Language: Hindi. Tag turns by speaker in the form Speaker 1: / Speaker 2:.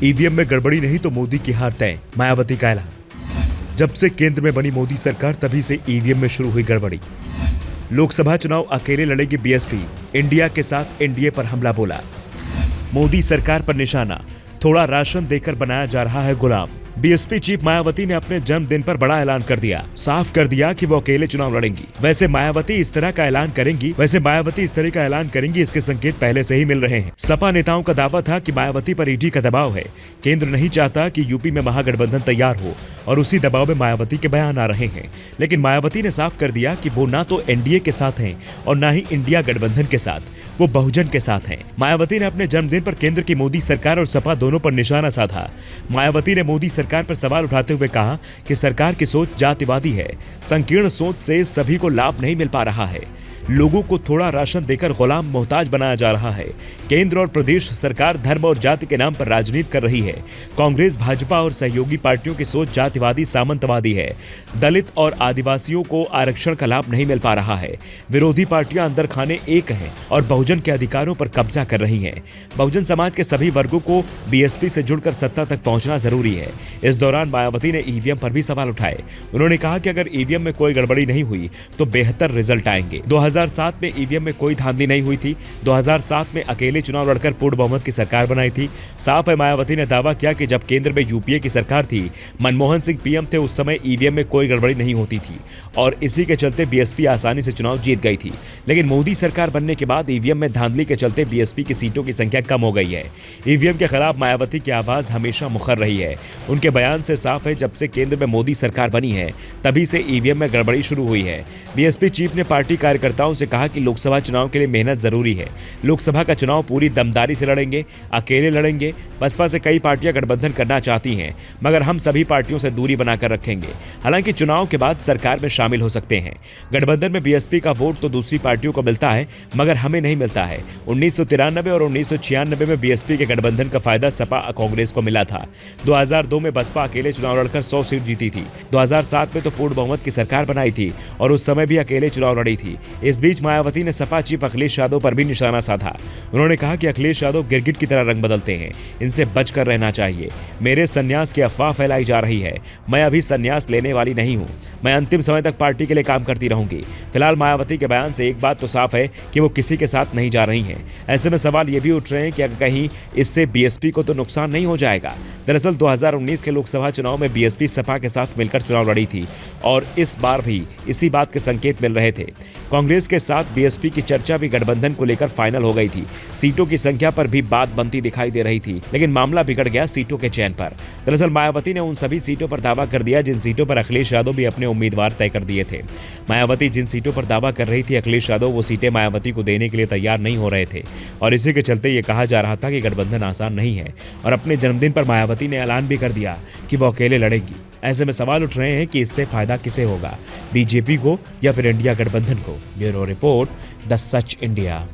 Speaker 1: ईवीएम में गड़बड़ी नहीं तो मोदी की हार तय, मायावती का ऐलान। जब से केंद्र में बनी मोदी सरकार तभी से ईवीएम में शुरू हुई गड़बड़ी। लोकसभा चुनाव अकेले लड़ेगी बीएसपी, इंडिया के साथ एनडीए पर हमला बोला। मोदी सरकार पर निशाना, थोड़ा राशन देकर बनाया जा रहा है गुलाम। बीएसपी चीफ मायावती ने अपने जन्मदिन पर बड़ा ऐलान कर दिया, साफ कर दिया कि वो अकेले चुनाव लड़ेंगी। वैसे मायावती इस तरह का ऐलान करेंगी इसके संकेत पहले से ही मिल रहे हैं। सपा नेताओं का दावा था कि मायावती पर ईडी का दबाव है, केंद्र नहीं चाहता कि यूपी में महागठबंधन तैयार हो और उसी दबाव में मायावती के बयान आ रहे हैं। लेकिन मायावती ने साफ कर दिया कि वो ना तो एनडीए के साथ हैं और ना ही इंडिया गठबंधन के साथ, वो बहुजन के साथ हैं। मायावती ने अपने जन्मदिन पर केंद्र की मोदी सरकार और सपा दोनों पर निशाना साधा। मायावती ने मोदी सरकार पर सवाल उठाते हुए कहा कि सरकार की सोच जातिवादी है, संकीर्ण सोच से सभी को लाभ नहीं मिल पा रहा है, लोगों को थोड़ा राशन देकर गुलाम मोहताज बनाया जा रहा है। केंद्र और प्रदेश सरकार धर्म और जाति के नाम पर राजनीति कर रही है। कांग्रेस, भाजपा और सहयोगी पार्टियों की सोच जातिवादी, सामंतवादी है। दलित और आदिवासियों को आरक्षण का लाभ नहीं मिल पा रहा है। विरोधी पार्टियां अंदर खाने एक हैं और बहुजन के अधिकारों पर कब्जा कर रही हैं। बहुजन समाज के सभी वर्गों को बीएसपी से जुड़कर सत्ता तक पहुंचना जरूरी है। इस दौरान मायावती ने ईवीएम पर भी सवाल उठाए। उन्होंने कहा कि अगर ईवीएम में कोई गड़बड़ी नहीं हुई तो बेहतर रिजल्ट आएंगे। 2007 में ईवीएम में कोई धांधली नहीं हुई थी। 2007 में अकेले चुनाव लड़कर पूर्ण बहुमत की सरकार बनाई थी। साफ है, मायावती ने दावा किया कि जब केंद्र में यूपीए की सरकार थी, मनमोहन सिंह पीएम थे, उस समय ईवीएम में कोई गड़बड़ी नहीं होती थी और इसी के चलते बीएसपी आसानी से चुनाव जीत गई थी। लेकिन मोदी सरकार बनने के बाद ईवीएम में धांधली के चलते बीएसपी की सीटों की संख्या कम हो गई है। ईवीएम के खिलाफ मायावती की आवाज हमेशा मुखर रही है। उनके बयान से साफ है, जब से केंद्र में मोदी सरकार बनी है तभी से ईवीएम में गड़बड़ी शुरू हुई है। बीएसपी चीफ ने पार्टी कार्यकर्ताओं से कहा कि लोकसभा चुनाव के लिए मेहनत जरूरी है। लोकसभा का चुनाव पूरी दमदारी से लड़ेंगे, अकेले लड़ेंगे। बसपा से कई पार्टियां गठबंधन करना चाहती हैं, मगर हम सभी पार्टियों से दूरी बनाकर रखेंगे। हालांकि चुनाव के बाद सरकार में शामिल हो सकते हैं। गठबंधन में बीएसपी का वोट तो दूसरी पार्टियों को मिलता है, मगर हमें नहीं मिलता है। 1993 और 1996 में बीएसपी के गठबंधन का फायदा सपा कांग्रेस को मिला था। 2002 में बसपा अकेले चुनाव लड़कर 100 सीट जीती थी। 2007 में तो पूर्ण बहुमत की सरकार बनाई थी और उस समय भी अकेले चुनाव लड़ी थी। इस बीच मायावती ने सपा चीफ अखिलेश यादव पर भी निशाना साधा। उन्होंने कहा कि अखिलेश यादव गिरगिट की तरह रंग बदलते हैं, इनसे बचकर रहना चाहिए। मेरे संन्यास की अफवाह फैलाई जा रही है, मैं अभी संन्यास लेने वाली नहीं हूं, मैं अंतिम समय तक पार्टी के लिए काम करती रहूंगी। फिलहाल मायावती के बयान से एक बात तो साफ है कि वो किसी के साथ नहीं जा रही हैं। ऐसे में सवाल ये भी उठ रहे हैं कि अगर कहीं इससे बीएसपी को तो नुकसान नहीं हो जाएगा। दरअसल 2019 के लोकसभा चुनाव में बीएसपी सपा के साथ मिलकर चुनाव लड़ी थी और इस बार भी इसी बात के संकेत मिल रहे थे। कांग्रेस के साथ बीएसपी की चर्चा भी गठबंधन को लेकर फाइनल हो गई थी। सीटों की संख्या पर भी बात बनती दिखाई दे रही थी, लेकिन मामला बिगड़ गया सीटों के चयन पर। दरअसल मायावती ने उन सभी सीटों पर दावा कर दिया जिन सीटों पर अखिलेश यादव भी अपने उम्मीदवार तय कर दिए थे। मायावती जिन सीटों पर दावा कर रही थी अखिलेश यादव वो सीटें मायावती को देने के लिए तैयार नहीं हो रहे थे और इसी के चलते ये कहा जा रहा था कि गठबंधन आसान नहीं है। और अपने जन्मदिन पर मायावती ने ऐलान भी कर दिया कि वो अकेले लड़ेंगी। ऐसे में सवाल उठ रहे हैं कि इससे फायदा किसे होगा, बीजेपी को या फिर इंडिया गठबंधन को। Bureau report, the such India.